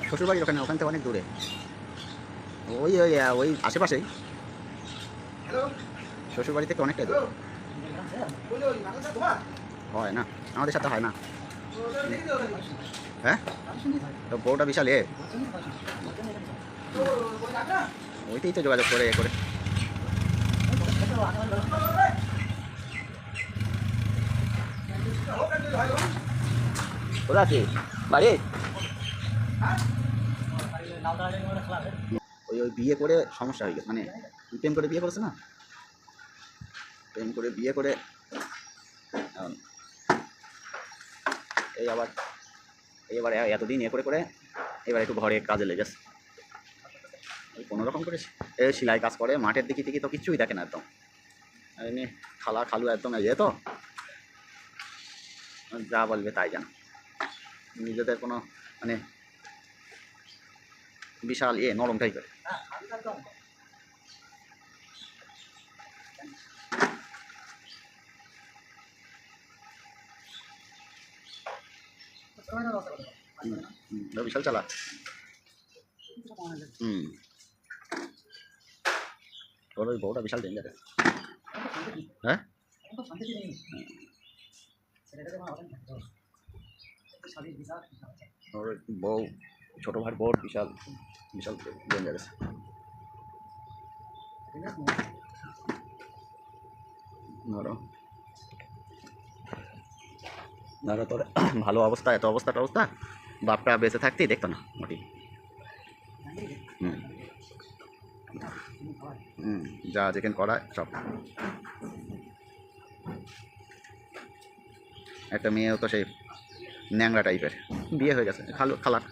শ্বশুরবাড়ির ওখানে, ওখান থেকে অনেক দূরে, ওই ওই ওই আশেপাশেই, শ্বশুরবাড়ি থেকে অনেকটা দূরে। হয় না, আমাদের সাথে হয় না। হ্যাঁ, তো বউটা বিশাল ওইটাই তো যোগাযোগ করে করে। কোথায় আছিস? বাড়ি? ওই ওই বিয়ে করে সমস্যা হয়ে গেছে, মানে প্রেম করে বিয়ে করেছে না, প্রেম করে বিয়ে করে এই আবার এবার এতদিন করে করে এবার একটু ঘরে কাজে লেগেছে, ওই কোনো রকম করে সেলাই কাজ করে, মাঠের দিকে থেকে তো কিছুই দেখে না একদম, এমনি খালা খালু একদম তো যা বলবে তাই জানো, নিজেদের কোনো মানে বিশাল নরম টাইপের। বিশাল চালা। তোর ওই বউটা বিশাল ডেঞ্জারাস। হ্যাঁ, ওর বউ, ছোট ভাই বউ বিশাল বিশাল ডেঞ্জারাস। ধরো ধরো তোর ভালো অবস্থা, এত অবস্থা বাপটা বেঁচে থাকতেই দেখতো না মোটি। যা যেখানে করায় সব। একটা মেয়েও তো সেই ন্যাংরা টাইপের, বিয়ে হয়ে গেছে খালার।